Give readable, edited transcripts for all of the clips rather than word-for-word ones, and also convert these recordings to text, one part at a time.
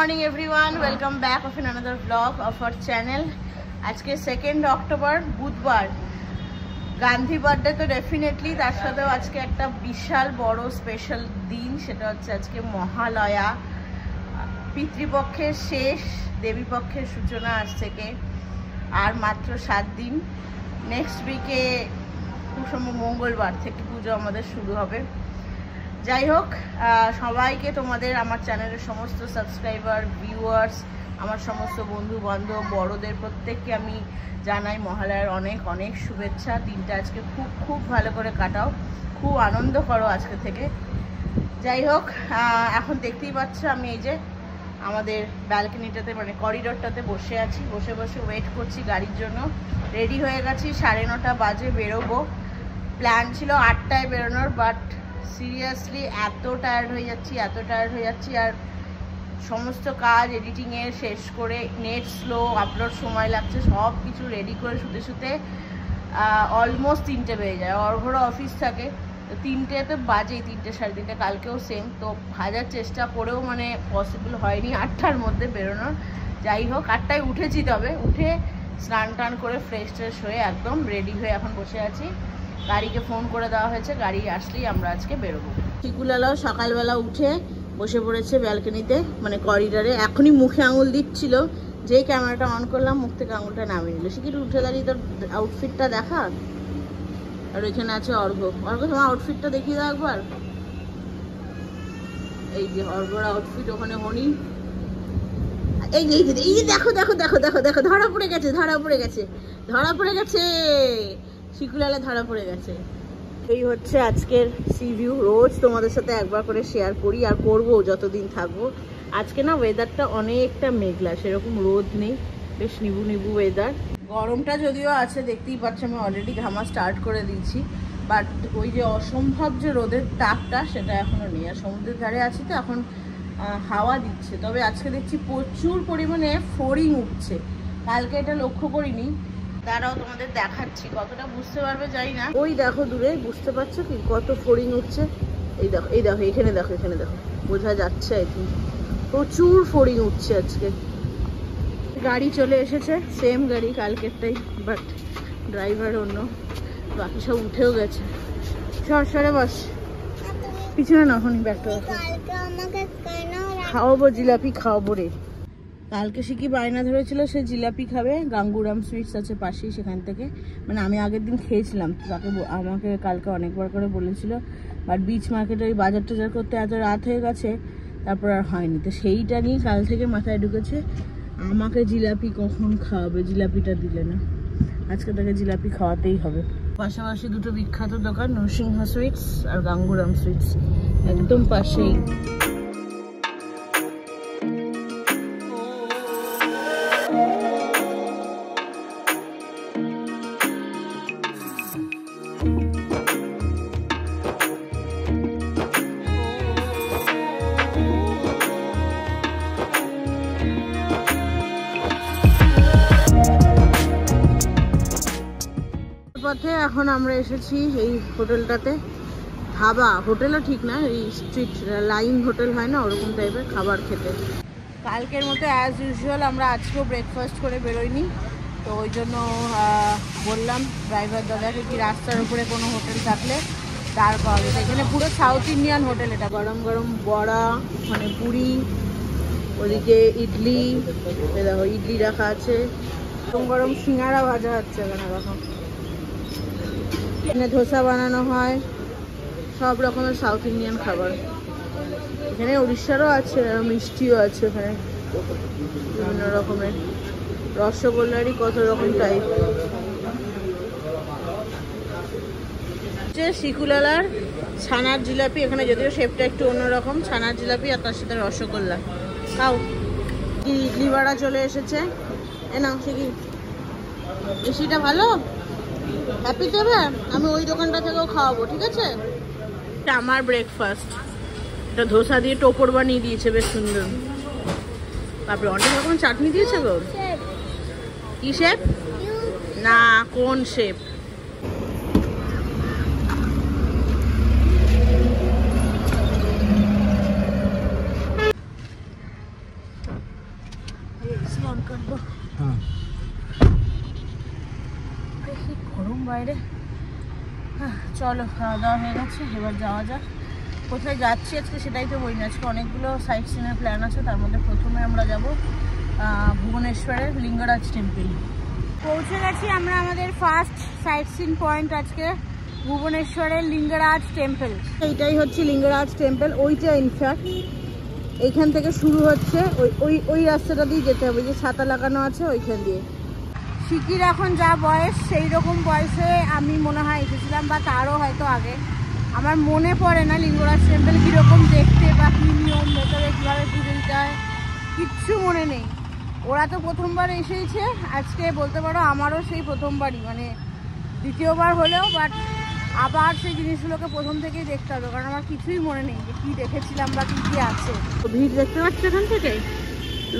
morning everyone, welcome back of another vlog of our channel. আজকে 2nd October বুধবার, Gandhi birthday তো definitely, তার সাথেও আজকে একটা বিশাল বড় স্পেশাল দিন, সেটা হচ্ছে আজকে মহালয়া। পিতৃপক্ষের শেষ, দেবীপক্ষের সূচনা আজ থেকে, আর মাত্র 7 দিন। নেক্সট উইকে খুব সম্ভব মঙ্গলবার থেকে পুজো আমাদের শুরু হবে। যাই হোক, সবাইকে, তোমাদের, আমার চ্যানেলের সমস্ত সাবস্ক্রাইবার, ভিউয়ার্স, আমার সমস্ত বন্ধু বান্ধব, বড়দের প্রত্যেককে আমি জানাই মহালয়ার অনেক অনেক শুভেচ্ছা। দিনটা আজকে খুব খুব ভালো করে কাটাও, খুব আনন্দ করো আজকে থেকে। যাই হোক, এখন দেখতেই পাচ্ছ আমি এই যে আমাদের ব্যালকনিটাতে, মানে করিডোরটাতে বসে আছি, বসে বসে ওয়েট করছি গাড়ির জন্য। রেডি হয়ে গেছি, 9:30 বাজে বেরোবো। প্ল্যান ছিল 8টায় বেরোনোর, বাট সিরিয়াসলি এত টায়ার্ড হয়ে যাচ্ছি, আর সমস্ত কাজ এডিটিংয়ের শেষ করে, নেট স্লো, আপলোড সময় লাগছে, সব কিছু রেডি করে শুতে অলমোস্ট 3টে বেজে যায়। অর্ঘরা অফিস থাকে, তো 3টে বাজেই, 3টে সাড়ে 3টে। কালকেও সেম, তো হাজার চেষ্টা করেও মানে পসিবল হয়নি 8টার মধ্যে বেরোনোর। যাই হোক, 8টায় উঠেছি, তবে উঠে স্নান টান করে ফ্রেশ ট্রেশ হয়ে একদম রেডি হয়ে এখন বসে আছি। গাড়িকে ফোন করে দেওয়া হয়েছে, গাড়ি আসলেই আমরা আজকে বেরোবো। চিকুলালাও সকালবেলা উঠে বসে পড়েছে ব্যালকনিতে, মানে করিডোরে। এখনই মুখে আঙুল দিচ্ছিল, যেই ক্যামেরাটা অন করলাম মুখ থেকে আঙুলটা নামিয়ে নিল। সে কি উঠে দাঁড়িয়ে তোর আউটফিটটা দেখা। আর ওইখানে আছে অর্ঘ। তোমার আউটফিটটা দেখিয়ে দাও একবার। এই যে অর্ঘর আউটফিট, ওখানে হনি। এই যে দেখো দেখো দেখো দেখো দেখো, ধরা পড়ে গেছে শিকুলালা, ধরা পড়ে গেছে। এই হচ্ছে আজকের সি ভিউ। রোজ তোমাদের সাথে একবার করে শেয়ার করি, আর করবো যতদিন থাকবো। আজকে না ওয়েদারটা অনেকটা মেঘলা, সেরকম রোদ নেই, বেশ নিবু নিবু ওয়েদার। গরমটা যদিও আছে, দেখতেই পাচ্ছ আমি অলরেডি ঘামা স্টার্ট করে দিয়েছি, বাট ওই যে অসম্ভব যে রোদের তাপটা, সেটা এখনও নেই। আর সমুদ্রের ধারে আছি তো এখন হাওয়া দিচ্ছে, তবে আজকে দেখছি প্রচুর পরিমাণে ফড়িং উঠছে। কালকে এটা লক্ষ্য করিনি, তারাও তোমাদের দেখাচ্ছি, কতটা বুঝতে পারবে জানি না। ওই দেখো দূরে, বুঝতে পারছো কি কত ফড়িং উঠছে। এই দেখো এখানে দেখো, বোঝা যাচ্ছে। আই থিঙ্ক প্রচুর ফড়িং উঠছে আজকে। গাড়ি চলে এসেছে, সেম গাড়ি কালকেরটাই, বাট ড্রাইভার অন্য। বাকি সব উঠেও গেছে। সরে বস, পিছনে না হনি ব্যাগটা। খাওয়াবো, জিলাপি খাওয়াবো রে। কালকে সে কি বায়না ধরেছিল, সে জিলাপি খাবে। গাঙ্গুরাম সুইটস আছে পাশেই, সেখান থেকে, মানে আমি আগের দিন খেয়েছিলাম, তাকে আমাকে কালকে অনেকবার করে বলেছিল, বাট বিচ মার্কেটে ওই বাজার টাজার করতে এত রাত হয়ে গেছে, তারপর আর হয়নি। তো সেইটা নিয়ে কাল থেকে মাথায় ঢুকেছে, আমাকে জিলাপি কখন খাওয়াবে, জিলাপিটা দিলে না। আজকে তাকে জিলাপি খাওয়াতেই হবে। পাশাপাশি দুটো বিখ্যাত দোকান, নরসিংহ সুইটস আর গাঙ্গুরাম সুইটস, একদম পাশেই। পথে এখন আমরা এসেছি এই হোটেলটাতে। ধাবা, হোটেলও ঠিক না, এই স্ট্রিট লাইন হোটেল হয় না, ওরকম টাইপের খাবার খেতে। কালকের মতো অ্যাজ ইউজুয়াল আমরা আজকেও ব্রেকফাস্ট করে বেরোইনি, তো ওই জন্য বললাম ড্রাইভার দাদাকে কি রাস্তার উপরে কোনো হোটেল থাকলে দাঁড় পাওয়া যেত। এখানে পুরো সাউথ ইন্ডিয়ান হোটেল এটা। গরম গরম বড়া, মানে পুরি, ওদিকে ইডলি, দেখো ইডলি রাখা আছে, গরম গরম সিঙ্গারা ভাজা হচ্ছে এখানে। দেখো এখানে ধোসা বানানো হয়, সব রকমের সাউথ ইন্ডিয়ান খাবার। এখানে উড়িষ্যারও আছে, মিষ্টিও আছে এখানে, বিভিন্ন রকমের রসগোল্লারই কত রকম টাইপ। শিকুলালার ছানার জিলাপি, এখানে যদিও শেপটা একটু অন্যরকম, ছানার জিলাপি আর তার সাথে রসগোল্লা। খাও। ইডলি ভাড়া চলে এসেছে, এ নাও। সে কি বেশিটা ভালো, হ্যাপি দেবে? আমি ওই দোকানটা থেকেও খাওয়াবো, ঠিক আছে? এটা আমার ব্রেকফাস্ট। এটা ধোসা দিয়ে টোপর বানিয়ে দিয়েছে, বেশ সুন্দর। তারপরে অনেক রকম চাটনি দিয়েছে গো। কি শেপ? না, কোন শেপ? অন করবো। দেখি গরম বাইরে। চলো, খাওয়া দাওয়া হয়ে গেছে, এবার যাওয়া যাক। কোথায় যাচ্ছি আজকে সেটাই তো বলি না। আজকে অনেকগুলো সাইট সিনের প্ল্যান আছে, তার মধ্যে প্রথমে আমরা যাব ভুবনেশ্বরের লিঙ্গরাজ টেম্পল। পৌঁছে গেছি আমরা আমাদের ফার্স্ট সাইট সিন পয়েন্ট আজকে, ভুবনেশ্বরের লিঙ্গরাজ টেম্পল। এইটাই হচ্ছে লিঙ্গরাজ টেম্পল। ওইটা ইনফ্যাক্ট এইখান থেকে শুরু হচ্ছে, ওই রাস্তাটা দিয়ে যেতে হবে, যে ছাতা লাগানো আছে ওইখান দিয়ে। শিকির এখন যা বয়স, সেই রকম বয়সে আমি মনে হয় এসেছিলাম, বা তারও হয়তো আগে। আমার মনে পড়ে না লিঙ্গরাজ টেম্পল কীরকম দেখতে বা কী নিয়ম, ভেতরে কীভাবে পুজো দিতে হয়, কিচ্ছু মনে নেই। ওরা তো প্রথমবার এসেছে, আজকে বলতে পারো আমারও সেই প্রথমবারই, মানে দ্বিতীয়বার হলেও, বাট আবার সেই জিনিসগুলোকে প্রথম থেকেই দেখতে হবে, কারণ আমার কিছুই মনে নেই যে কী দেখেছিলাম বা কী কী আছে। ভিড় দেখতে পাচ্ছ এখান থেকে,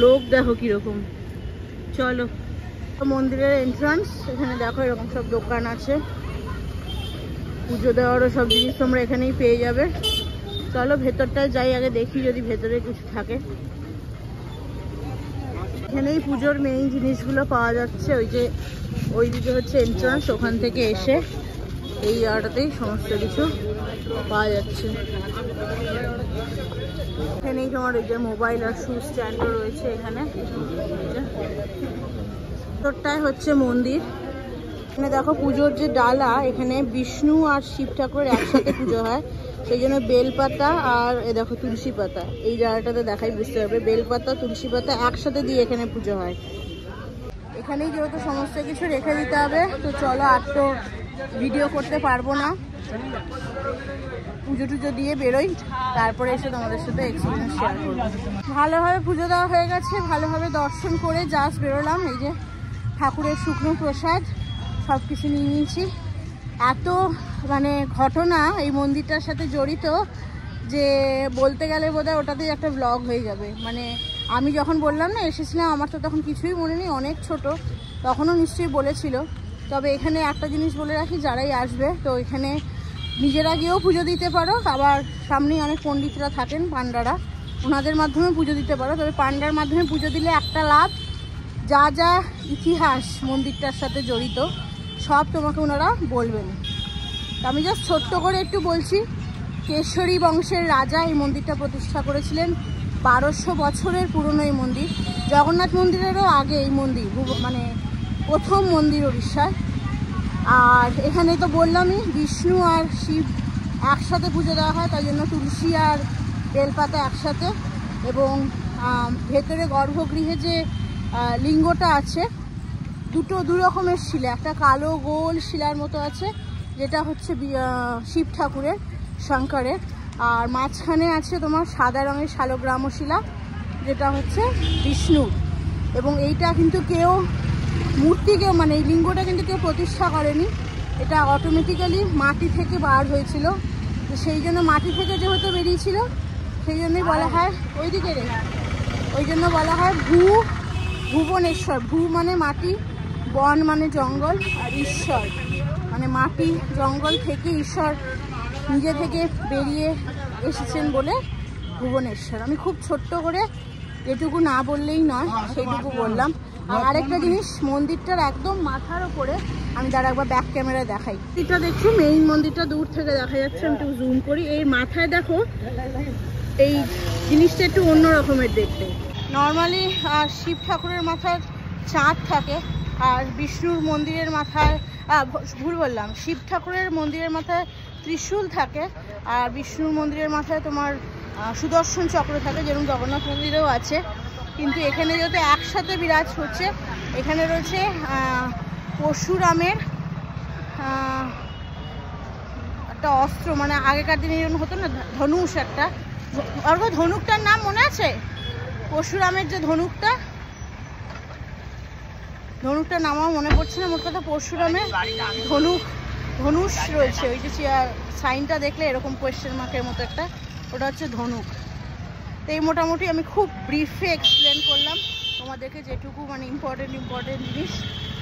লোক দেখো কীরকম। চলো, মন্দিরের এন্ট্রান্স, এখানে দেখো এরকম সব দোকান আছে, পুজো দেওয়ারও সব জিনিস তোমরা এখানেই পেয়ে যাবে। চলো ভেতরটায় যাই, আগে দেখি যদি ভেতরে কিছু থাকে। এখানেই পুজোর মেইন জিনিসগুলো পাওয়া যাচ্ছে। ওইদিকে হচ্ছে এন্ট্রান্স, ওখান থেকে এসে এই জায়গাটাতেই সমস্ত কিছু পাওয়া যাচ্ছে। এখানেই তোমার ওই যে মোবাইল আর শু স্ট্যান্ডও রয়েছে। এখানে ভেতরটায় হচ্ছে মন্দির। এখানে দেখো পুজোর যে ডালা, এখানে বিষ্ণু আর শিব ঠাকুরের একসাথে পুজো হয়, সেই জন্য বেলপাতা আর এ দেখো তুলসী পাতা, এই জায়গাটাতে দেখাই বুঝতে পারবে, বেলপাতা তুলসী পাতা একসাথে দিয়ে এখানে পুজো হয়। এখানেই যেহেতু সমস্ত কিছু রেখে দিতে হবে, তো চলো আর তো ভিডিও করতে পারবো না, পুজো টুজো দিয়ে বেরোই, তারপরে এসে তোমাদের সাথে এক্সপিরিয়েন্স শেয়ার করবো। ভালোভাবে পুজো দেওয়া হয়ে গেছে, ভালোভাবে দর্শন করে জাস্ট বেরোলাম। এই যে ঠাকুরের শুকনো প্রসাদ সব কিছু নিয়ে নিয়েছি। এত মানে ঘটনা এই মন্দিরটার সাথে জড়িত যে বলতে গেলে বোধহয় ওটাতেই একটা ব্লগ হয়ে যাবে। মানে আমি যখন বললাম না এসেছিলাম, আমার তো তখন কিছুই মনে নেই, অনেক ছোট, তখনও নিশ্চয়ই বলেছিল। তবে এখানে একটা জিনিস বলে রাখি, যারাই আসবে তো এখানে নিজেরা গিয়েও পুজো দিতে পারো, আবার সামনেই অনেক পণ্ডিতরা থাকেন, পান্ডারা, ওনাদের মাধ্যমে পুজো দিতে পারো। তবে পান্ডার মাধ্যমে পুজো দিলে একটা লাভ, যা যা ইতিহাস মন্দিরটার সাথে জড়িত সব তোমাকে ওনারা বলবেন। আমি জাস্ট ছোট্ট করে একটু বলছি। কেশরী বংশের রাজা এই মন্দিরটা প্রতিষ্ঠা করেছিলেন, 1200 বছরের পুরনো এই মন্দির। জগন্নাথ মন্দিরেরও আগে এই মন্দির, মানে প্রথম মন্দির উড়িষ্যায়। আর এখানে তো বললামই বিষ্ণু আর শিব একসাথে পুজো দেওয়া হয়, তাই জন্য তুলসী আর বেলপাতা একসাথে। এবং ভেতরে গর্ভগৃহে যে লিঙ্গটা আছে, দু রকমের শিলা, একটা কালো গোল শিলার মতো আছে যেটা হচ্ছে শিব ঠাকুরের, শঙ্করের, আর মাঝখানে আছে তোমার সাদা রঙের শালগ্রাম শিলা যেটা হচ্ছে বিষ্ণুর। এবং এইটা কিন্তু মূর্তিকেও, মানে এই লিঙ্গটা কিন্তু কেউ প্রতিষ্ঠা করেনি, এটা অটোমেটিক্যালি মাটি থেকে বার হয়েছিল। তো সেই জন্য মাটি থেকে যেহেতু বেরিয়েছিল, সেই জন্যই বলা হয় ওইদিকে ওই জন্য বলা হয় ভুবনেশ্বর। ভূ মানে মাটি, বন মানে জঙ্গল, আর ঈশ্বর মানে মাটি জঙ্গল থেকে ঈশ্বর নিজে থেকে বেরিয়ে এসেছেন বলে ভুবনেশ্বর। আমি খুব ছোট্ট করে যেটুকু না বললেই নয় সেইটুকু বললাম। আর আরেকটা জিনিস, মন্দিরটার একদম মাথার ওপরে, আমি তার একবার ব্যাক ক্যামেরায় দেখাই। এটা দেখছো মেইন মন্দিরটা দূর থেকে দেখা যাচ্ছে, আমি একটু জুম করি। এই মাথায় দেখো এই জিনিসটা একটু অন্য রকমের দেখতে। নর্মালি শিব ঠাকুরের মাথায় চাঁদ থাকে, আর বিষ্ণুর মন্দিরের মাথায় ভুল বললাম, শিব ঠাকুরের মন্দিরের মাথায় ত্রিশূল থাকে, আর বিষ্ণুর মন্দিরের মাথায় তোমার সুদর্শন চক্র থাকে, যেরকম জগন্নাথ মন্দিরেও আছে। কিন্তু এখানে যেহেতু একসাথে বিরাজ হচ্ছে, এখানে রয়েছে পরশুরামের একটা অস্ত্র, মানে আগেকার দিনে এরকম হতো না, ধনুষ একটা, ধনুকটার নাম মনে আছে? পরশুরামের যে ধনুকটার নামও মনে পড়ছে না, মোট কথা পরশুরামের ধনুষ রয়েছে। ওই যে সাইনটা দেখলে এরকম কোয়েশ্চেন মার্কের মতো একটা, ওটা হচ্ছে ধনুক। তো এই মোটামুটি আমি খুব ব্রিফে এক্সপ্লেন করলাম তোমাদেরকে, যেটুকু মানে ইম্পর্টেন্ট জিনিস।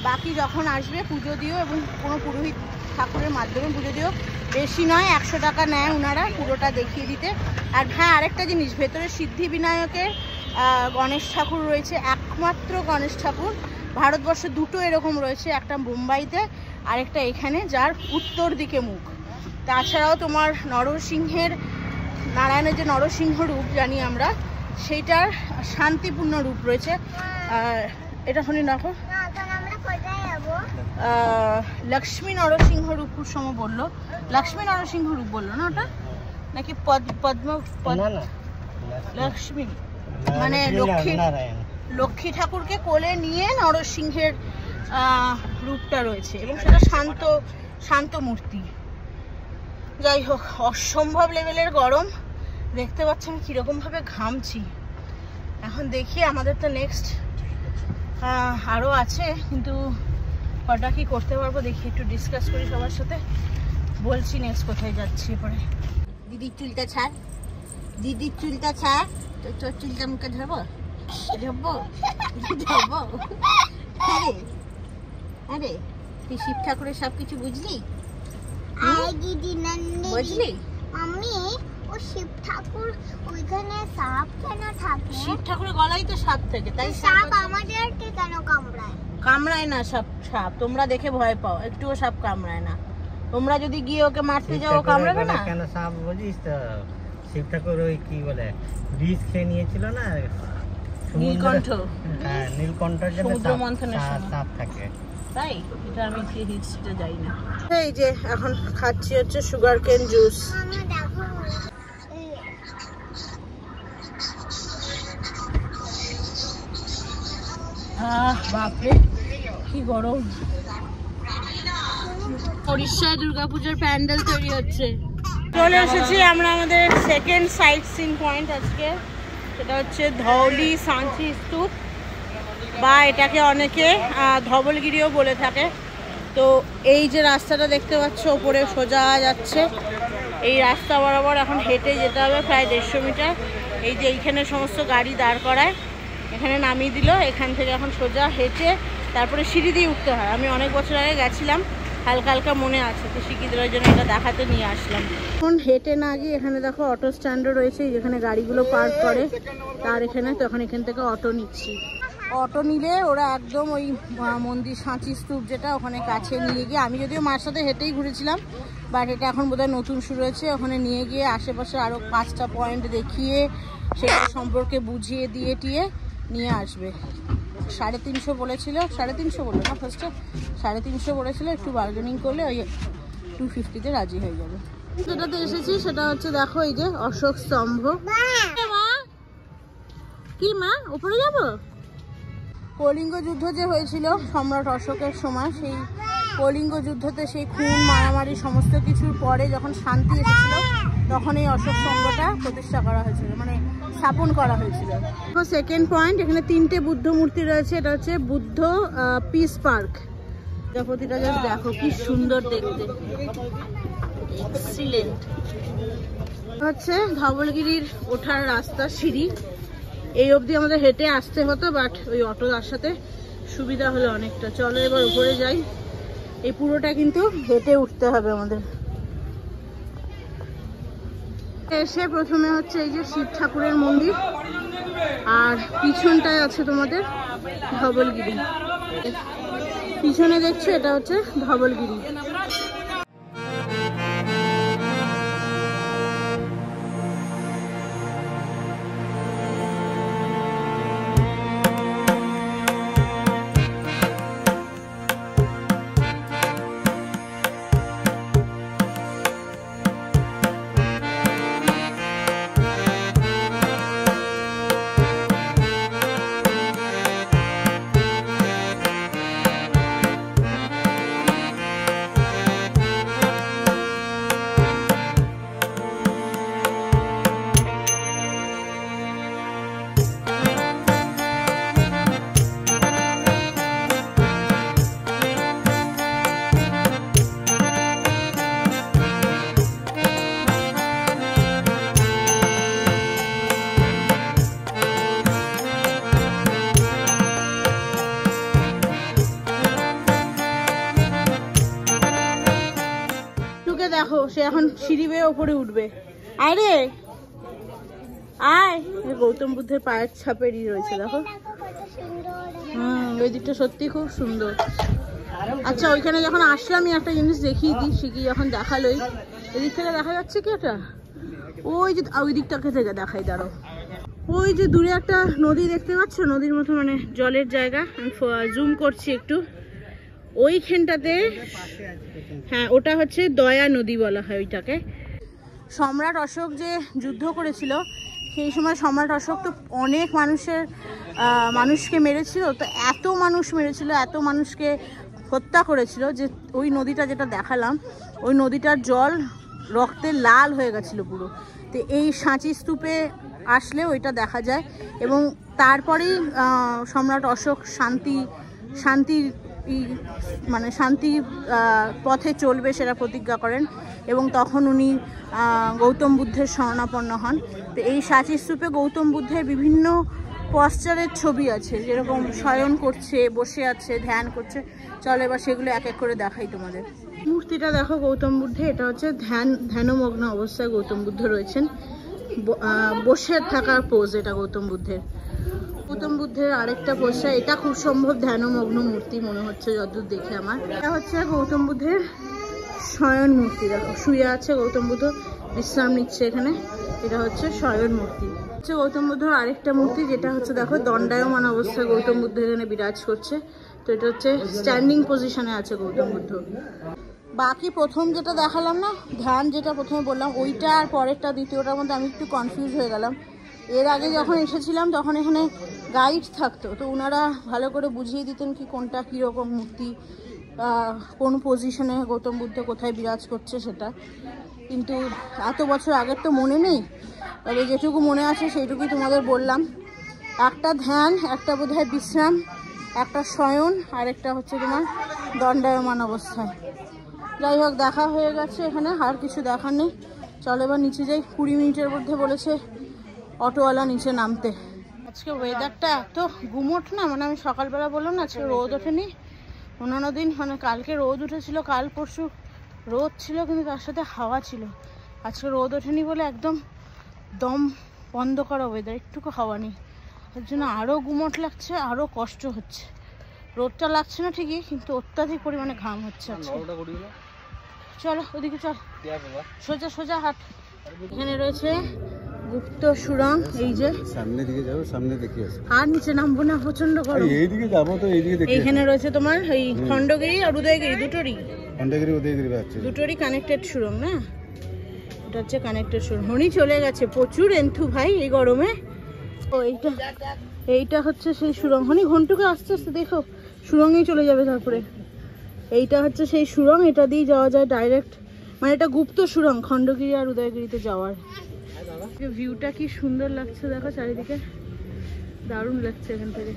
বাকি যখন আসবে পুজো দিও, এবং কোনো পুরোহিত ঠাকুরের মাধ্যমে পুজো দিও, বেশি নয় 100 টাকা নেয় ওনারা পুরোটা দেখিয়ে দিতে। আর হ্যাঁ, আরেকটা জিনিস, ভেতরে সিদ্ধিবিনায়কের গণেশ ঠাকুর রয়েছে, একমাত্র গণেশ ঠাকুর ভারতবর্ষে দুটো এরকম রয়েছে, একটা মুম্বাইতে আরেকটা এখানে, যার উত্তর দিকে মুখ। তাছাড়াও তোমার নারায়ণের যে নরসিংহ রূপ জানি আমরা, সেইটার শান্তিপূর্ণ রূপ রয়েছে। এটা শুনি দেখো, লক্ষ্মী নরসিংহ রূপ কুসুম বললো, লক্ষ্মী নরসিংহ রূপ বললো না ওটা, নাকি পদ্ম লক্ষ্মী মানে লক্ষ্মী ঠাকুরকে কোলে নিয়ে নরসিংহের রূপটা রয়েছে, এবং সেটা শান্ত মূর্তি। যাই হোক, অসম্ভব লেভেলের গরম, দেখতে পাচ্ছি আমি কিরকম ভাবে ঘামছি। এখন দেখি, আমাদের তো নেক্সট আরো আছে, কিন্তু কটা কি করতে পারবো দেখি, একটু ডিসকাস করি সবার সাথে, বলছি নেক্সট কোথায় যাচ্ছি। পরে দিদির চুলটা ছাড়, দিদির চুলটা ছাড়, তো তোর চুলটা মুখে ধরবো আরে তুই শিব ঠাকুরের সবকিছু বুঝলি? বুঝলি আমি ও শিব ঠাকুর ওইখানে সাপ কেন থাকে? শিব ঠাকুরের গলায় তো সাপ থাকে, তাই সাপ আমাদেরকে কেন কামড়ায়? কামড়ায় না সাপ, তোমরা দেখে ভয় পাও, একটুও সাপ কামড়ায় না। তোমরা যদি গিয়ে ওকে মারতে যাও কামড়াবে না কেন? সাপ বুঝিস তো, শিব ঠাকুর ওই কি বলে বিষ খেয়ে নিয়েছিল না, নীলকণ্ঠ। হ্যাঁ, নীলকণ্ঠের জন্য সমুদ্র মন্থনের সাপ থাকে, তাই এটা আমি হিস্ট্রিটা জানি না। এই যে এখন খাচ্ছি হচ্ছে সুগার কেন জুস। বাপরে কি গরম। উড়িষ্যায় দুর্গাপুজোর প্যান্ডেল তৈরি হচ্ছে। চলে এসেছি আমরা আমাদের সেকেন্ড সাইট সিন পয়েন্ট আজকে, সেটা হচ্ছে ধৌলি সাঞ্চি স্তূপ, বা এটাকে অনেকে ধবলগিরিও বলে থাকে। তো এই যে রাস্তাটা দেখতে পাচ্ছ ওপরে সোজা যাচ্ছে, এই রাস্তা বরাবর এখন হেঁটে যেতে হবে প্রায় 150 মিটার। এই যে এইখানে সমস্ত গাড়ি দাঁড় করায়, এখানে নামিয়ে দিল, এখান থেকে এখন সোজা হেঁটে তারপরে সিঁড়ি দিয়ে উঠতে হয়। আমি অনেক বছর আগে গেছিলাম, হালকা হালকা মনে আছে, তো শিখিদের জন্য এটা দেখাতে নিয়ে আসলাম। এখন হেঁটে না গিয়ে এখানে দেখো অটো স্ট্যান্ডও রয়েছে, যেখানে গাড়িগুলো পার্ক করে, তার এখানে তো এখন এখান থেকে অটো নিচ্ছি। অটো নিলে ওরা একদম ওই মন্দির সাঁচি স্তূপ যেটা, ওখানে কাছে নিয়ে গিয়ে, আমি যদিও মার সাথে হেঁটেই ঘুরেছিলাম, বাট এটা এখন বোধহয় নতুন শুরু হয়েছে, ওখানে নিয়ে গিয়ে আশেপাশে আরও 5টা পয়েন্ট দেখিয়ে সেটা সম্পর্কে বুঝিয়ে দিয়ে নিয়ে আসবে। 350 বলেছিল, 350 বললো না ফার্স্টে, 350 বলেছিল, একটু বার্গেনিং করলে ওই 250-তে রাজি হয়ে যাবে। যেটাতে এসেছি সেটা হচ্ছে দেখো এই যে অশোক স্তম্ভ। কি মা উপরে যাবো? কলিঙ্গ যুদ্ধ যে হয়েছিল সম্রাট অশোকের সময়, সেই কলিঙ্গ যুদ্ধতে সেই খুন মারামারি সমস্ত কিছুর পরে যখন শান্তি এসেছিল, তখন এই অশোক স্তম্ভটা প্রতিষ্ঠা করা হয়েছিল, মানে স্থাপন করা হয়েছিল। সেকেন্ড পয়েন্ট, এখানে 3টে বুদ্ধ মূর্তি রয়েছে, এটা হচ্ছে বুদ্ধ পিস পার্ক। প্রতিটা জাস্ট দেখো কি সুন্দর দেখতে, এক্সিলেন্ট। হচ্ছে ধবলগিরির ওঠার রাস্তা, সিঁড়ি, এই অবধি আমাদের হেঁটে আসতে হতো, বাট ওই অটো আসাতে সুবিধা হলো অনেকটা। চলো এবার উপরে যাই, এই পুরোটা কিন্তু হেঁটে উঠতে হবে আমাদের। এসে প্রথমে হচ্ছে এই যে শিব ঠাকুরের মন্দির, আর পিছনটায় আছে তোমাদের ধবলগিরি, পিছনে দেখছো এটা হচ্ছে ধবলগিরি। দেখো সে এখন সিঁড়ি বেয়ে ওপরে উঠবে। আরে আয়, গৌতম বুদ্ধের পায়ের ছাপেরই রয়েছে দেখো। ওই দিকটা সত্যি খুব সুন্দর। আচ্ছা, ওইখানে যখন আসলে আমি একটা জিনিস দেখিয়ে দিই, শিখি যখন দেখালোই। এদিক থেকে দেখা যাচ্ছে কি এটা? ওই যে ওই দিকটাকে থেকে দেখাই, দাঁড়াও। ওই যে দূরে একটা নদী দেখতে পাচ্ছ, নদীর মতো মানে জলের জায়গা। আমি জুম করছি একটু। ওইখানটাতে, হ্যাঁ, ওটা হচ্ছে দয়া নদী বলা হয় ওইটাকে। সম্রাট অশোক যে যুদ্ধ করেছিল, সেই সময় সম্রাট অশোক তো অনেক মানুষকে মেরেছিল। তো এত মানুষ মেরেছিল, এত মানুষকে হত্যা করেছিল যে ওই নদীটা যেটা দেখালাম, ওই নদীটার জল রক্তে লাল হয়ে গেছিলো পুরো। তো এই সাঁচি স্তূপে আসলে ওইটা দেখা যায়। এবং তারপরেই সম্রাট অশোক শান্তি পথে চলবে সেটা প্রতিজ্ঞা করেন। এবং তখন উনি গৌতম বুদ্ধের শরণাপন্ন হন। তো এই সাঁচি স্তূপে গৌতম বুদ্ধের বিভিন্ন পশ্চারের ছবি আছে, যেরকম শয়ন করছে, বসে আছে, ধ্যান করছে। চলো এবার সেগুলো এক এক করে দেখাই তোমাদের। মূর্তিটা দেখো গৌতম বুদ্ধে, এটা হচ্ছে ধ্যানমগ্ন অবস্থায় গৌতম বুদ্ধ রয়েছেন। বসে থাকার পোজ এটা গৌতম বুদ্ধের। গৌতম বুদ্ধের আরেকটা পোস্টার, এটা খুব সম্ভব ধ্যানমগ্ন মূর্তি মনে হচ্ছে যতদূর দেখে আমার। এটা হচ্ছে গৌতম বুদ্ধের শয়ন মূর্তি, দেখো শুয়ে আছে গৌতম বুদ্ধ, বিশ্রাম নিচ্ছে এখানে। এটা হচ্ছে শয়ন মূর্তি। হচ্ছে গৌতম বুদ্ধের আরেকটা মূর্তি, যেটা হচ্ছে দেখো দণ্ডায়মান অবস্থায় গৌতম বুদ্ধ এখানে বিরাজ করছে। তো এটা হচ্ছে স্ট্যান্ডিং পজিশনে আছে গৌতম বুদ্ধ। বাকি প্রথম যেটা দেখালাম না, ধ্যান যেটা প্রথমে বললাম, ওইটা আর পরেরটা দ্বিতীয়টার মধ্যে আমি একটু কনফিউজ হয়ে গেলাম। এর আগে যখন এসেছিলাম তখন এখানে গাইড থাকতো, তো ওনারা ভালো করে বুঝিয়ে দিতেন কি কোনটা কীরকম মূর্তি, কোন পজিশনে গৌতম বুদ্ধ কোথায় বিরাজ করছে সেটা। কিন্তু এত বছর আগের তো মনে নেই, তবে যেটুকু মনে আছে সেইটুকুই তোমাদের বললাম। একটা ধ্যান, একটা বোধহয় বিশ্রাম, একটা শয়ন, আর একটা হচ্ছে তোমার দণ্ডায়মান অবস্থায়। যাই হোক, দেখা হয়ে গেছে এখানে, আর কিছু দেখার নেই। চলো এবার নিচে যাই। 20 মিনিটের মধ্যে বলেছে অটোওয়ালা নিচে নামতে। আজকে ওয়েদারটা এত গুমোট না, মানে আমি সকালবেলা বললাম না আজকে রোদ ওঠেনি। অন্যান্য দিন মানে কালকে রোদ উঠেছিল, কাল পরশু রোদ ছিল, কিন্তু তার সাথে হাওয়া ছিল। আজকে রোদ ওঠেনি বলে একদম দম বন্ধ করা ওয়েদার, একটুকু হাওয়া নেই। তার জন্য আরও গুমোট লাগছে, আরও কষ্ট হচ্ছে। রোদটা লাগছে না ঠিকই, কিন্তু অত্যাধিক পরিমাণে ঘাম হচ্ছে। চলো ওদিকে চল, সোজা সোজা হাট। এখানে রয়েছে গুপ্ত সুড়ঙ্গ, এই যে সামনে দিকে যাবো, সামনে দেখি আর নিচে নামবো না, প্রচন্ড গরম। এইদিকে যাবো তো এইদিকে দেখি। এইখানে রয়েছে তোমার এই খণ্ডগিরি আর উদয়গিরি, দুটোরই কানেক্টেড সুড়ঙ্গ না। এটা হচ্ছে কানেক্টেড সুড়ঙ্গ। হনি চলে গেছে, প্রচুর এন্থু ভাই এই গরমে। ও এইটা হচ্ছে সেই সুড়ঙ্গ। হনি ঘন্টুকে আস্তে আস্তে দেখো, সুড়ঙ্গেই চলে যাবে। তারপরে এইটা হচ্ছে সেই সুড়ঙ্গ, এটা দিয়ে যাওয়া যায় ডাইরেক্ট, মানে এটা গুপ্ত সুড়ঙ্গ খণ্ডগিরি আর উদয়গিরিতে যাওয়ার। ভিউটা কি সুন্দর লাগছে দেখো চারিদিকে, দারুণ লাগছে এখান থেকে।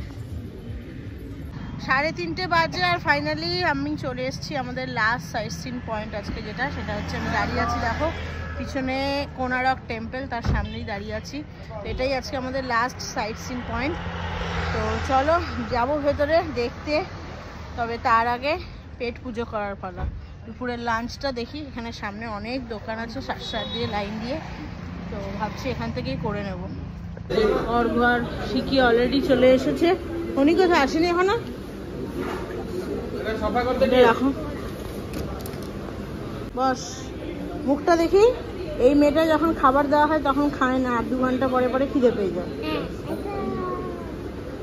3:30 বাজে আর ফাইনালি আমি চলে এসেছি আমাদের লাস্ট সাইট সিন পয়েন্ট আজকে, যেটা সেটা হচ্ছে আমি দাঁড়িয়ে আছি দেখো পিছনে কোনারক টেম্পল, তার সামনেই দাঁড়িয়ে আছি। এটাই আজকে আমাদের লাস্ট সাইট সিন পয়েন্ট। তো চলো যাবো ভেতরে দেখতে, তবে তার আগে পেট পুজো করার পালা। দুপুরের লাঞ্চটা দেখি, এখানে সামনে অনেক দোকান আছে সার দিয়ে লাইন দিয়ে, তো ভাবছি এখান থেকেই করে নেব। অর্ঘর শিখি অলরেডি চলে এসেছে। উনি কোথায় আসেনি এখনো, রাখো বস। মুখটা দেখি, এই মেয়েটা যখন খাবার দেওয়া হয় তখন খায় না, 2 ঘন্টা পরে পরে খিদে পেয়ে যায়।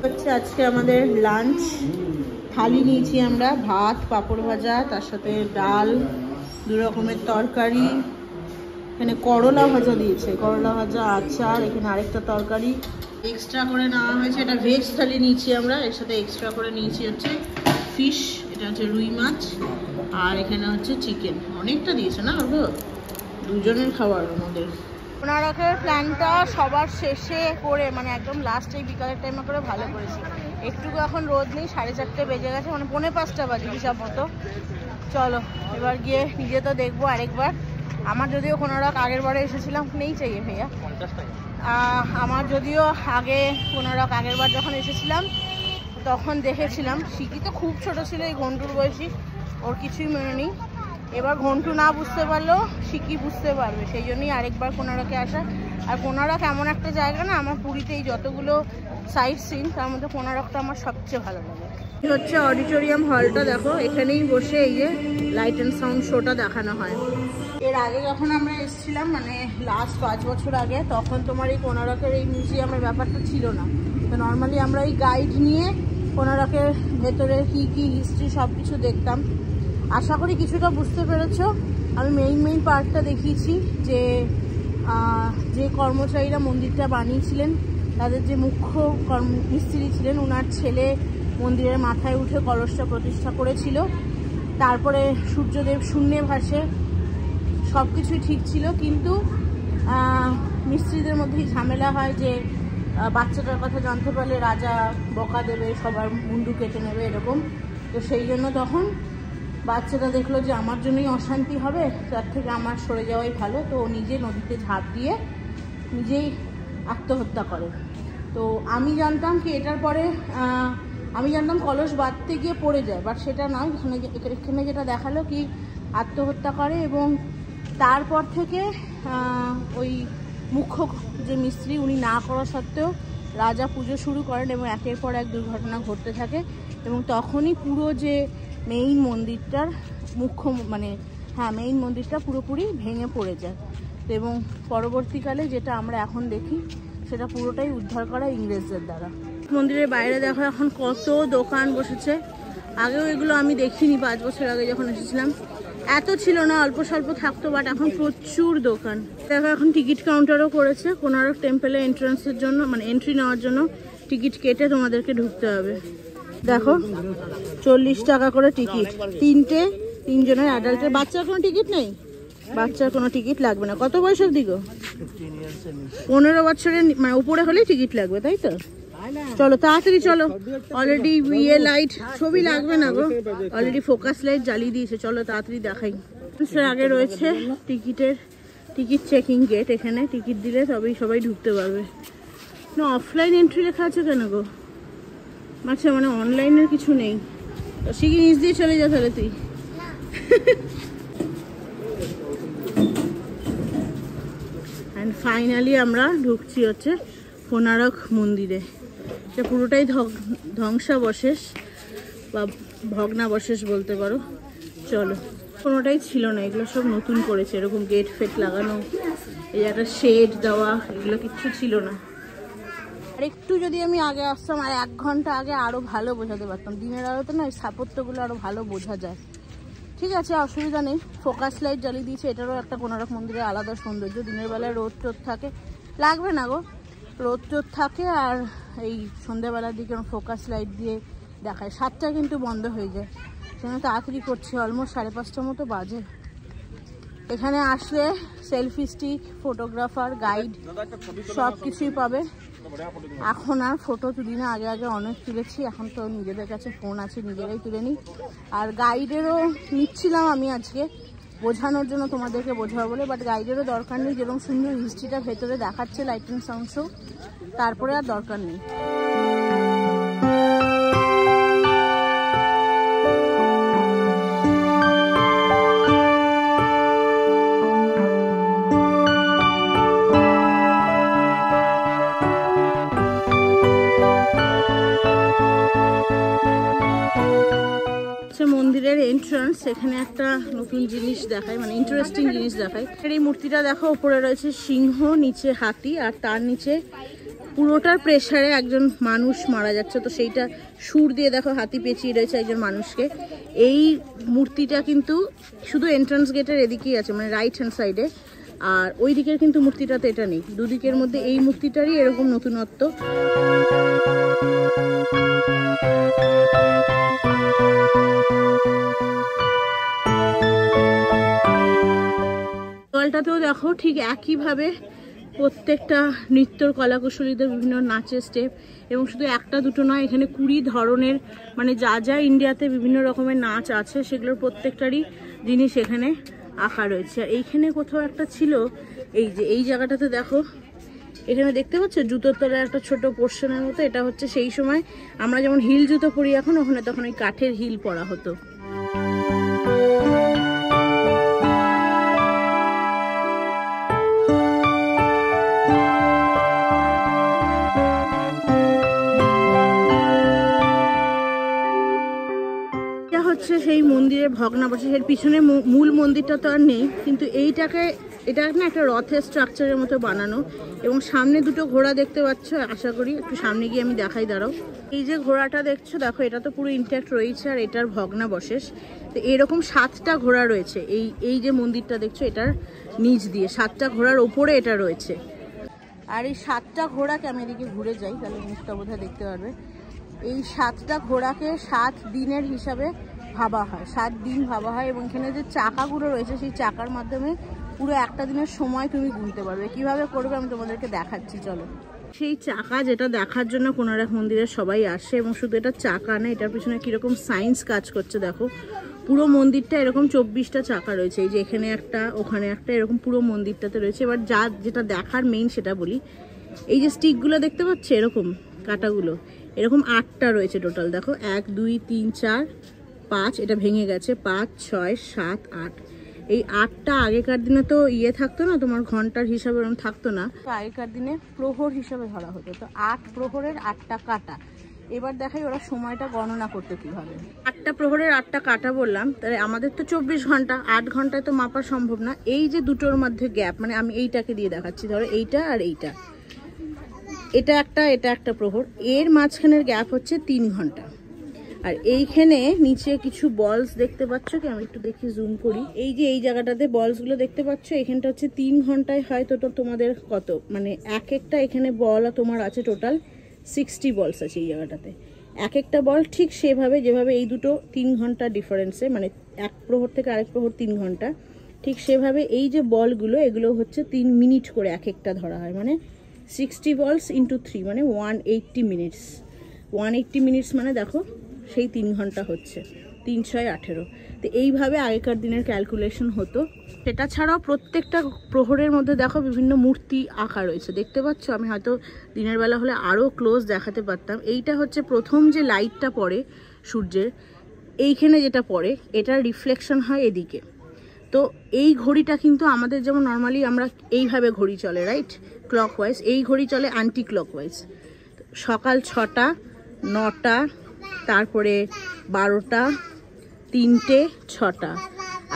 হচ্ছে আজকে আমাদের লাঞ্চ থালি নিয়েছি আমরা, ভাত, পাঁপড় ভাজা, তার সাথে ডাল, 2 রকমের তরকারি, এখানে করলা ভাজা দিয়েছে, করলা ভাজা, আচার, এখানে আরেকটা তরকারি এক্সট্রা করে নেওয়া হয়েছে। এটা ভেজ থালি নিয়েছি আমরা, এর সাথে এক্সট্রা করে নিয়েছি হচ্ছে ফিশ, এটা হচ্ছে রুই মাছ, আর এখানে হচ্ছে চিকেন। অনেকটা দিয়েছে না, ওগুলো 2 জনের খাবার আমাদের। কোনারকের প্ল্যানটা সবার শেষে করে, মানে একদম লাস্ট এই বিকালের টাইমে করে ভালো করেছি। একটুকু এখন রোদ নেই, 4:30 বেজে গেছে, মানে 4:45 বাজে হিসাব মতো। চলো এবার গিয়ে নিজে তো দেখবো আরেকবার। আমার যদিও কোনারক আগের বারে এসেছিলাম, নেই চাইয়ে ভাইয়া, আমার যদিও আগে কোনারক আগের বার যখন এসেছিলাম তখন দেখেছিলাম। শিখি তো খুব ছোট ছিল, এই ঘন্টুর বয়সী, ওর কিছুই মনে নেই। এবার ঘন্টু না বুঝতে পারলেও শিখি বুঝতে পারবে, সেই জন্যই আরেকবার কোনারকে আসা। আর কোনারক এমন একটা জায়গা না, আমার পুরীতে এই যতগুলো সাইট সিন তার মধ্যে কোনারকটা আমার সবচেয়ে ভালো লাগে। হচ্ছে অডিটোরিয়াম হলটা, দেখো এখানেই বসে এই যে লাইট অ্যান্ড সাউন্ড শোটা দেখানো হয়। এর আগে যখন আমরা এসেছিলাম, মানে লাস্ট 5 বছর আগে, তখন তোমার এই কোনারকের এই মিউজিয়ামের ব্যাপারটা ছিল না। তো নর্মালি আমরা এই গাইড নিয়ে কোনারকের ভেতরে কি কি হিস্ট্রি সব কিছু দেখতাম। আশা করি কিছুটা বুঝতে পেরেছো। আমি মেইন পার্টটা দেখিয়েছি, যে কর্মচারীরা মন্দিরটা বানিয়েছিলেন তাদের যে মুখ্য মিস্ত্রি ছিলেন, ওনার ছেলে মন্দিরের মাথায় উঠে কলসটা প্রতিষ্ঠা করেছিল। তারপরে সূর্যদেব শূন্যে ভাসে, সব কিছুই ঠিক ছিল, কিন্তু মিস্ত্রিদের মধ্যেই ঝামেলা হয় যে বাচ্চাটার কথা জানতে পারলে রাজা বকা দেবে, সবার মুন্ডু কেটে নেবে এরকম। তো সেই জন্য তখন বাচ্চাটা দেখলো যে আমার জন্যই অশান্তি হবে, তার থেকে আমার সরে যাওয়াই ভালো। তো নিজে নদীতে ঝাঁপ দিয়ে নিজেই আত্মহত্যা করে। তো আমি জানতাম কি এটার পরে আমি জানতাম কলস বাঁধতে গিয়ে পড়ে যায়, বাট সেটা নয়। এখানে যেটা দেখালো কি আত্মহত্যা করে, এবং তারপর থেকে ওই মুখ্য যে মিস্ত্রি উনি না করা সত্ত্বেও রাজা পুজো শুরু করেন এবং একের পর এক দুর্ঘটনা ঘটতে থাকে। এবং তখনই পুরো যে মেইন মন্দিরটার মেইন মন্দিরটা পুরোপুরি ভেঙে পড়ে যায়। এবং পরবর্তীকালে যেটা আমরা এখন দেখি সেটা পুরোটাই উদ্ধার করা ইংরেজদের দ্বারা। মন্দিরের বাইরে দেখো এখন কত দোকান বসেছে। আগেও এগুলো আমি দেখিনি, 5 বছর আগে যখন এসেছিলাম এত ছিল না, অল্প স্বল্প থাকতো, বাট এখন প্রচুর দোকান। দেখো এখন টিকিট কাউন্টারও করেছে কোনারক টেম্পলে এন্ট্রান্সের জন্য, মানে এন্ট্রি নেওয়ার জন্য টিকিট কেটে তোমাদেরকে ঢুকতে হবে। দেখো 40 টাকা করে টিকিট, 3 জনের অ্যাডাল্টের। বাচ্চার কোনো টিকিট নেই, বাচ্চার কোনো টিকিট লাগবে না। কত বয়স অবধি গো? 15 বছরের মানে উপরে হলেই টিকিট লাগবে, তাই তো? চলো তাড়াতাড়ি চলো, অলরেডি লাইট ছবি লাগবে না গো, অলরেডি ফোকাস লাইট জ্বালিয়ে দিয়েছে। চলো তাড়াতাড়ি দেখাই। আগে রয়েছে টিকিট চেকিং গেট, এখানে টিকিট দিলে তবেই সবাই ঢুকতে পারবে। না অফলাইন এন্ট্রি লেখা আছে কেন গো? আচ্ছা মানে অনলাইনের কিছু নেই। শিখি নিচ দিয়ে চলে যা তাহলে তুই। অ্যান্ড ফাইনালি আমরা ঢুকছি হচ্ছে কোনারক মন্দিরে। এটা পুরোটাই ধ্বংসাবশেষ বা ভগ্নাবশেষ বলতে পারো। চলো, কোনোটাই ছিল না, এগুলো সব নতুন করেছে, এরকম গেট ফেট লাগানো, এই একটা শেড দেওয়া, এগুলো কিচ্ছু ছিল না। আর একটু যদি আমি আগে আসতাম, আর 1 ঘন্টা আগে আরও ভালো বোঝাতে পারতাম। দিনের আলোতে না এই স্থাপত্যগুলো আরও ভালো বোঝা যায়। ঠিক আছে, অসুবিধা নেই। ফোকাস লাইট জ্বালিয়ে দিয়েছে, এটারও একটা কোনারক মন্দিরের আলাদা সৌন্দর্য। দিনের বেলায় রোদ টোদ থাকে, লাগবে না গো, রোদ টোদ থাকে। আর এই সন্ধ্যাবেলার দিকে ফোকাস লাইট দিয়ে দেখায়। 7টায় কিন্তু বন্ধ হয়ে যায়, সেজন্য তাড়াতাড়ি করছি। অলমোস্ট 5:30 মতো বাজে। এখানে আসলে সেলফি স্টিক, ফটোগ্রাফার, গাইড সব কিছুই পাবে। এখন আর ফটো তুলি না, আগে অনেক তুলেছি। এখন তো নিজেদের কাছে ফোন আছে, নিজেরাই তুলে নিই। আর গাইডেরও নিচ্ছিলাম আমি আজকে বোঝানোর জন্য, তোমাদেরকে বোঝাবো বলে, বাট গাইডেরও দরকার নেই। যেরকম সুন্দর হিস্ট্রিটা ভেতরে দেখাচ্ছে লাইট অ্যান্ড সাউন্ড শো, তারপরে আর দরকার নেই। মন্দিরের এন্ট্রান্স, এখানে একটা নতুন জিনিস দেখায়, মানে ইন্টারেস্টিং জিনিস দেখায়। এই মূর্তিটা দেখো, উপরে রয়েছে সিংহ, নিচে হাতি, আর তার নিচে পুরোটার প্রেসারে একজন মানুষ মারা যাচ্ছে। তো সেইটা সুর দিয়ে দেখো হাতি পেঁচিয়ে রয়েছে একজন মানুষকে। এই মূর্তিটা কিন্তু শুধু এন্ট্রান্স গেটের এদিকেই আছে, মানে রাইট হ্যান্ড সাইডে, আর ওই দিকের কিন্তু মূর্তিটাতে এটা নেই। দুদিকের মধ্যে এই মূর্তিটারই এরকম নতুনত্ব। দেওয়ালটাতেও দেখো ঠিক একইভাবে প্রত্যেকটা নৃত্যর কলাকুশলীদের বিভিন্ন নাচের স্টেপ, এবং শুধু একটা দুটো নয়, এখানে 20 ধরনের, মানে যা ইন্ডিয়াতে বিভিন্ন রকমের নাচ আছে সেগুলোর প্রত্যেকটারই জিনিস এখানে আঁকা রয়েছে। আর এইখানে কোথাও একটা ছিল, এই জায়গাটাতে দেখো, এখানে দেখতে পাচ্ছ জুতোর তলায় একটা ছোট পোর্শনের মতো। এটা হচ্ছে সেই সময় আমরা যেমন হিল জুতো পরি এখন, ওখানে তখন ওই কাঠের হিল পরা হতো। হচ্ছে সেই মন্দিরের ভগ্নাবশেষ। এর পিছনে মূল মন্দিরটা তো আর নেই, কিন্তু এটা না একটা রথের স্ট্রাকচারের মতো বানানো, এবং সামনে দুটো ঘোড়া দেখতে পাচ্ছ। আশা করি একটু সামনে গিয়ে আমি দেখাই, দাঁড়াও। এই যে ঘোড়াটা দেখছো, দেখো এটা তো পুরো ইনট্যাক্ট রয়েছে, আর এটার ভগ্নাবশেষ। তো এরকম 7টা ঘোড়া রয়েছে এই যে মন্দিরটা দেখছো, এটার নিচ দিয়ে 7টা ঘোড়ার ওপরে এটা রয়েছে। আর এই 7টা ঘোড়াকে, আমি এদিকে ঘুরে যাই তাহলে মুখটা বোধহয় দেখতে পারবে। এই 7টা ঘোড়াকে 7 দিনের হিসাবে ভাবা হয়, 7 দিন ভাবা হয়, এবং এখানে যে চাকাগুলো রয়েছে সেই চাকার মাধ্যমে পুরো একটা দিনের সময় তুমি গুনতে পারবে। কিভাবে করবে আমি তোমাদেরকে দেখাচ্ছি, চলো। সেই চাকা যেটা দেখার জন্য কোণারক মন্দিরে সবাই আসে, এবং শুধু এটা চাকা না, এটার পিছনে কিরকম সায়েন্স কাজ করছে দেখো। পুরো মন্দিরটা এরকম 24টা চাকা রয়েছে, এই যে এখানে একটা, ওখানে একটা, এরকম পুরো মন্দিরটাতে রয়েছে। এবার যেটা দেখার মেইন সেটা বলি। এই যে স্টিকগুলো দেখতে পাচ্ছ, এরকম কাটাগুলো, এরকম 8টা রয়েছে টোটাল। দেখো 1 2 3 4 5, এটা ভেঙে গেছে, 5 6 7 8। এই 8টা আগেকার দিনে তো থাকতো না, তোমার ঘন্টার হিসাবে ওরকম থাকতো না, তো আগেকার দিনে প্রহর হিসাবে ধরা হতো। তো 8 প্রহরের 8টা কাটা। এবার দেখাই ওরা সময়টা গণনা করতে কিভাবে। 8টা প্রহরের 8টা কাটা বললাম, তাহলে আমাদের তো 24 ঘন্টা, 8 ঘন্টায় তো মাপা সম্ভব না। এই যে দুটোর মধ্যে গ্যাপ, মানে আমি এইটাকে দিয়ে দেখাচ্ছি, ধরো এইটা আর এইটা, এটা একটা প্রহর, এর মাঝখানের গ্যাপ হচ্ছে 3 ঘন্টা। আর এইখানে নিচে কিছু বলস দেখতে পাচ্ছ কি, আমি একটু দেখি জুম করি। এই যে এই জায়গাটাতে বলসগুলো দেখতে পাচ্ছ, এখানটা হচ্ছে 3 ঘন্টায় হয়। তো তোমাদের কত, মানে একটা এখানে বল তোমার আছে টোটাল 60 বলস আছে এই জায়গাটাতে। একটা বল ঠিক সেভাবে, যেভাবে এই দুটো 3 ঘন্টা ডিফারেন্সে, মানে এক প্রহর থেকে আরেক প্রহর 3 ঘন্টা, ঠিক সেভাবে এই যে বলগুলো, এগুলো হচ্ছে 3 মিনিট করে একটা ধরা হয়। মানে 60 বলস ইন্টু 3 মানে 180 মিনিটস। 180 মিনিটস মানে দেখো সেই 3 ঘন্টা হচ্ছে 3 6 18। তো এইভাবে আগেকার দিনের ক্যালকুলেশন হতো। সেটা ছাড়াও প্রত্যেকটা প্রহরের মধ্যে দেখো বিভিন্ন মূর্তি আঁকা রয়েছে, দেখতে পাচ্ছ। আমি হয়তো দিনের বেলা হলে আরও ক্লোজ দেখাতে পারতাম। এইটা হচ্ছে প্রথম যে লাইটটা পড়ে সূর্যের, এইখানে যেটা পড়ে, এটার রিফ্লেকশন হয় এদিকে। তো এই ঘড়িটা কিন্তু আমাদের যেমন নর্মালি আমরা এইভাবে ঘড়ি চলে, রাইট, ক্লকওয়াইজ, এই ঘড়ি চলে অ্যান্টি ক্লকওয়াইজ। সকাল 6টা 9টা, তারপরে 12টা 3টে 6টা,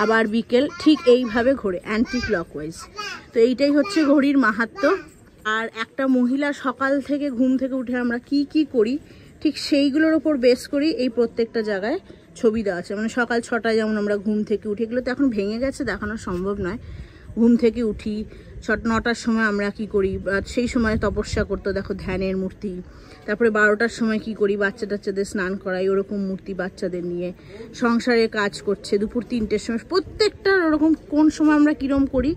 আবার বিকেল, ঠিক এইভাবে ঘোরে অ্যান্টি ক্লকওয়াইজ। তো এইটাই হচ্ছে ঘড়ির মাহাত্ম্য। আর একটা মহিলা সকাল থেকে ঘুম থেকে উঠে আমরা কি করি, ঠিক সেইগুলোর ওপর বেস করি এই প্রত্যেকটা জায়গায় ছবি দেওয়া আছে। মানে সকাল 6টায় যেমন আমরা ঘুম থেকে উঠি, এগুলো তো এখন ভেঙে গেছে, দেখানো সম্ভব নয়। ঘুম থেকে উঠি 9টার সময় আমরা কি করি, সেই সময় তপস্যা করতো, দেখো ধ্যানের মূর্তি। তারপরে 12টার সময় কি করি, বাচ্চাদের স্নান করাই, ওরকম মূর্তি বাচ্চাদের নিয়ে সংসারে কাজ করছে। দুপুর 3টের সময়, প্রত্যেকটার ওরকম কোন সময় আমরা কিরম করি,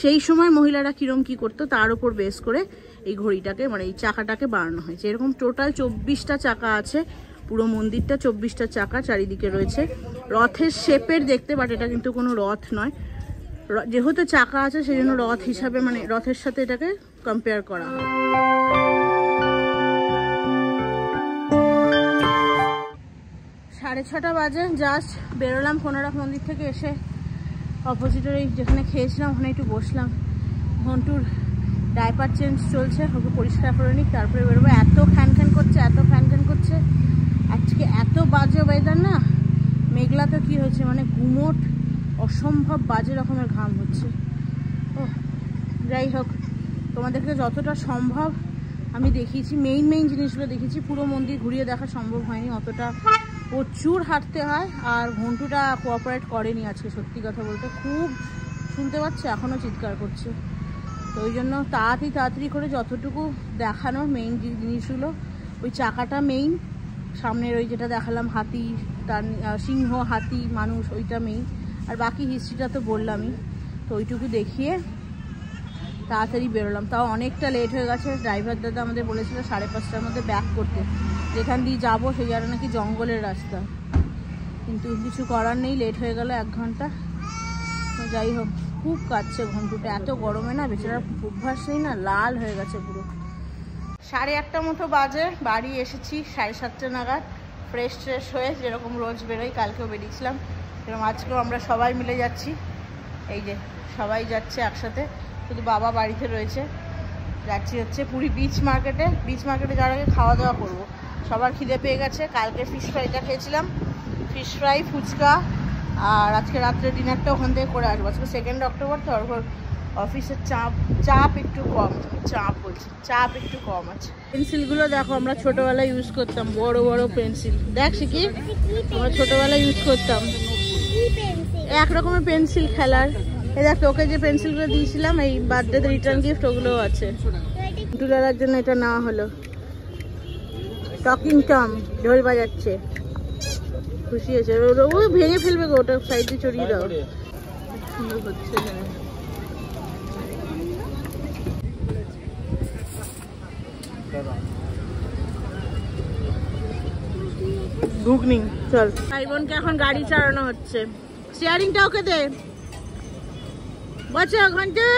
সেই সময় মহিলারা কিরম কি করতো, তার উপর বেস করে এই ঘড়িটাকে, মানে এই চাকাটাকে বানানো হয়েছে। এরকম টোটাল 24টা চাকা আছে, পুরো মন্দিরটা 24টা চাকা চারিদিকে রয়েছে। রথের শেপের দেখতে, বাট এটা কিন্তু কোনো রথ নয়, যেহেতু চাকা আছে সেই জন্য রথ হিসাবে, মানে রথের সাথে এটাকে কম্পেয়ার করা হয়। 6:30 বাজে, জাস্ট বেরোলাম কোণারক মন্দির থেকে। এসে অপোজিটের এই যেখানে খেয়েছিলাম ওখানে একটু বসলাম। ঘন্টুর ডাইপার চেঞ্জ চলছে, ওকে পরিষ্কার করে নিই, তারপরে বেরোবো। এত খ্যান খ্যান করছে আজকে, এত বাজে ওয়েদার না। মেঘলা তো কি হয়েছে, মানে গুমোট অসম্ভব বাজে রকমের ঘাম হচ্ছে। ও যাই হোক, তোমাদেরকে যতটা সম্ভব আমি দেখিয়েছি, মেইন জিনিসগুলো দেখিয়েছি। পুরো মন্দির ঘুরিয়ে দেখা সম্ভব হয়নি, অতটা প্রচুর হাঁটতে হয়। আর ঘন্টুটা কোঅপারেট করেনি আজকে, সত্যি কথা বলতে। খুব শুনতে পাচ্ছে, এখনও চিৎকার করছে। তো ওই জন্য তাড়াতাড়ি করে যতটুকু দেখানো মেইন জিনিসগুলো, ওই চাকাটা মেইন, সামনের ওই যেটা দেখালাম হাতি, তার সিংহ, হাতি, মানুষ, ওইটা মেইন। আর বাকি হিস্ট্রিটা তো বললামই। তো ওইটুকু দেখিয়ে তাড়াতাড়ি বেরোলাম। তাও অনেকটা লেট হয়ে গেছে। ড্রাইভার দাদা আমাদের বলেছিল 5:30টার মধ্যে ব্যাক করতে, যেখান দিয়ে যাবো সেই জায়গাটা নাকি জঙ্গলের রাস্তা, কিন্তু কিছু করার নেই, লেট হয়ে গেল 1 ঘন্টা। তো যাই হোক, খুব কাটছে ঘন্টুটা, এত গরমে না, বেচারা অভ্যাস নেই না, লাল হয়ে গেছে পুরো। 8:30 মতো বাজে, বাড়ি এসেছি 7:30 নাগাদ, ফ্রেশ হয়ে, যেরকম রোজ বেরোই, কালকেও বেরিয়েছিলাম সেরকম আজকেও আমরা সবাই মিলে যাচ্ছি। এই যে সবাই যাচ্ছে একসাথে, শুধু বাবা বাড়িতে রয়েছে। যাচ্ছি হচ্ছে পুরী বিচ মার্কেটে যাওয়ার আগে খাওয়া দাওয়া করবো। সবার খিদে পেয়ে গেছে, কালকে ফিশ ফ্রাইটা খেয়েছিলাম, ফিশ ফ্রাই, ফুচকা, আর আজকে রাত্রে ডিনারটা ওখান থেকে করে আসবো। আজকে 2 অক্টোবর তো, ওর অফিসের চাপ একটু কম, চাপ একটু কম আছে। পেন্সিলগুলো দেখো, আমরা ছোটোবেলায় ইউজ করতাম, বড় বড় পেন্সিল। দেখ শিখি, আমরা ছোটোবেলায় ইউজ করতাম এক রকমের পেন্সিল খেলার। এই দেখ, তোকে যে পেন্সিলগুলো দিয়েছিলাম এই বার্থডেতে রিটার্ন গিফট, ওগুলোও আছে। টুলার জন্য এটা নেওয়া হলো। টকিং টম ঢোল বাজাচ্ছে, খুশি আছে। ওই ভেঙে ফেলবে গো, ওটা সাইডে চড়িয়ে দাও। সুন্দর হচ্ছে ঘুগনি। চল, ভাই বোনকে এখন গাড়ি চালানো হচ্ছে। স্টিয়ারিংটা ওকে দে, বাচ্চা ঘন্টা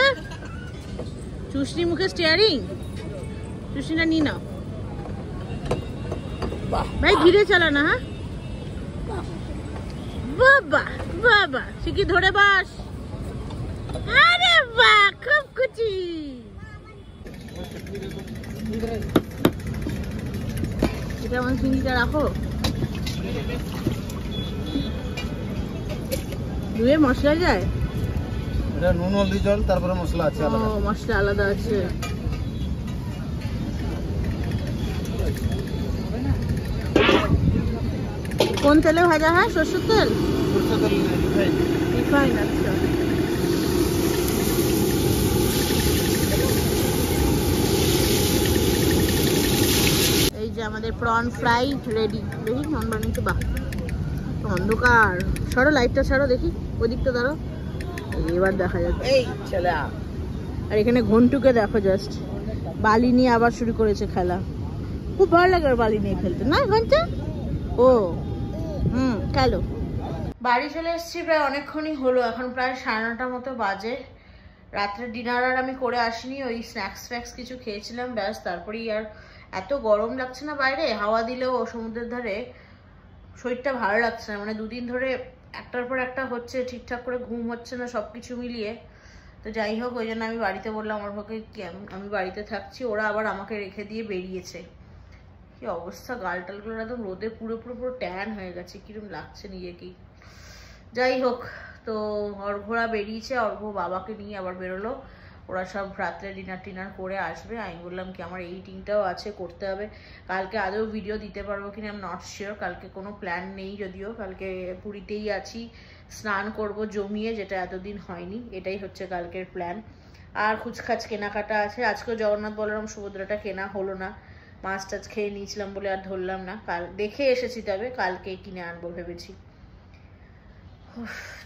চুষনি মুখে স্টিয়ারিং, চুষনিটা নি না ভাই, ধীরে চালানা। হ্যাঁ বাবা বাবা, শিখি ধরে বাস। আরে বাহ, খুব খুশি। এটা আমার চিংড়িটা রাখো, ধুয়ে মশলা যায়। এটা নুন হলদি জল, তারপরে মশলা আছে আলাদা। ও, মশলা আলাদা আছে। কোন তেলে ভাজা হয়? সরষের তেল, রিফাইন। আচ্ছা, এই যে আমাদের প্রন ফ্রাই রেডি। দেখি নন বানিয়েছে, বাহ অন্ধকার। সরো লাইটটা, সরো দেখি, ওদিকটা ধরো, এবার দেখা যাচ্ছে। এই চলে। আর এখানে ঘন্টুকে দেখো, জাস্ট বালি নিয়ে আবার শুরু করেছে খেলা। খুব ভালো লাগে ওর বালি নিয়ে খেলতে, না ঘন্টা? ও খেলো। বাড়ি চলে এসেছি, প্রায় অনেকক্ষণই হলো, এখন প্রায় 9:30 মতো বাজে। রাত্রে ডিনার আর আমি করে আসিনি, ওই স্ন্যাক্স ফ্যাক্স কিছু খেয়েছিলাম, ব্যাস। তারপরেই আর এত গরম লাগছে না বাইরে, হাওয়া দিলেও সমুদ্রের ধারে শরীরটা ভালো লাগছে না। মানে 2 দিন ধরে একটার পর একটা হচ্ছে, ঠিকঠাক করে ঘুম হচ্ছে না, সব কিছু মিলিয়ে। তো যাই হোক, ওই জন্য আমি বাড়িতে বললাম আমার পক্ষে আমি বাড়িতে থাকছি, ওরা আবার আমাকে রেখে দিয়ে বেরিয়েছে। কি অবস্থা, গাল টালগুলো একদম রোদে পুরো ট্যান হয়ে গেছে, কিরকম লাগছে নিজেকেই। যাই হোক, তো অর্ঘ্যরা বেরিয়েছে, অর্ঘ্য বাবাকে নিয়ে আবার বেরোলো। ওরা সব রাত্রে ডিনার করে আসবে। আমি বললাম কি আমার এইটিংটাও আছে, করতে হবে। কালকে আদৌ ভিডিও দিতে পারবো কিনা আমি নট শিওর। কালকে কোনো প্ল্যান নেই যদিও, কালকে পুরীতেই আছি, স্নান করব জমিয়ে, যেটা এতদিন হয়নি। এটাই হচ্ছে কালকের প্ল্যান। আর খুচখাচ কেনাকাটা আছে। আজকেও জগন্নাথ বলরাম সুভদ্রাটা কেনা হলো না, মাছ টাছ খেয়ে নিয়েছিলাম বলে আর ধরলাম না। কাল দেখে এসেছি, তবে কালকে কিনে আনবো ভেবেছি।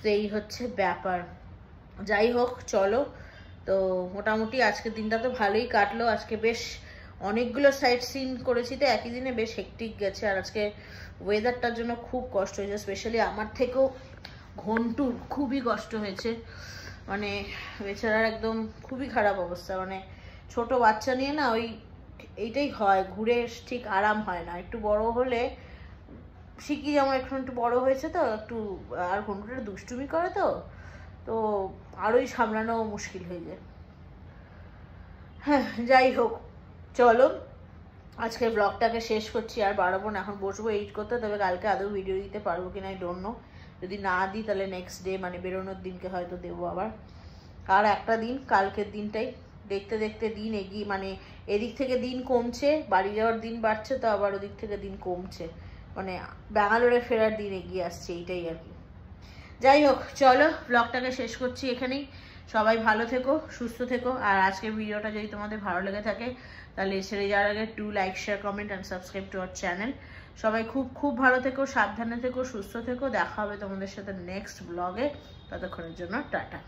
তো এই হচ্ছে ব্যাপার। যাই হোক, চলো। তো মোটামুটি আজকের দিনটা তো ভালোই কাটলো। আজকে বেশ অনেকগুলো সাইট সিন করেছি, তো একই দিনে বেশ হেক্টিক গেছে। আর আজকে ওয়েদারটার জন্য খুব কষ্ট হয়েছে, স্পেশালি আমার থেকেও ঘন্টুর খুবই কষ্ট হয়েছে। মানে বেচারার একদম খুবই খারাপ অবস্থা। মানে ছোট বাচ্চা নিয়ে না এইটাই হয়, ঘুরে ঠিক আরাম হয় না। একটু বড় হলে শিখি, যেমন একটু বড় হয়েছে তো একটু, আর ঘন্টুটা দুষ্টুমি করে, তো আরোই সামলানো মুশকিল হয়ে যায়। হ্যাঁ, যাই হোক, চলো আজকের ব্লগটাকে শেষ করছি, আর বাড়াবো না। এখন বসবো এডিট করতে, তবে কালকে আদৌ ভিডিও দিতে পারবো কিনা আই ডোন্ট নো। যদি না দিই তাহলে নেক্সট ডে, মানে বেরোনোর দিনকে হয়তো দেবো আবার। আর একটা দিন, কালকের দিনটাই দেখতে দেখতে দিন এগিয়ে, মানে এদিক থেকে দিন কমছে, বাড়ি যাওয়ার দিন বাড়ছে, তো আবার ওদিক থেকে দিন কমছে, মানে ব্যাঙ্গালোরে ফেরার দিন এগিয়ে আসছে, এইটাই আর কি। যাই হোক, চলো ব্লগটাকে শেষ করছি এখানেই। সবাই ভালো থেকো, সুস্থ থেকো। আর আজকের ভিডিওটা যদি তোমাদের ভালো লেগে থাকে তাহলে ছেড়ে যাওয়ার আগে do like, share, comment and subscribe to our channel. সবাই খুব ভালো থেকো, সাবধানে থেকো, সুস্থ থেকো। দেখা হবে তোমাদের সাথে নেক্সট ব্লগে। ততক্ষণের জন্য টাটা।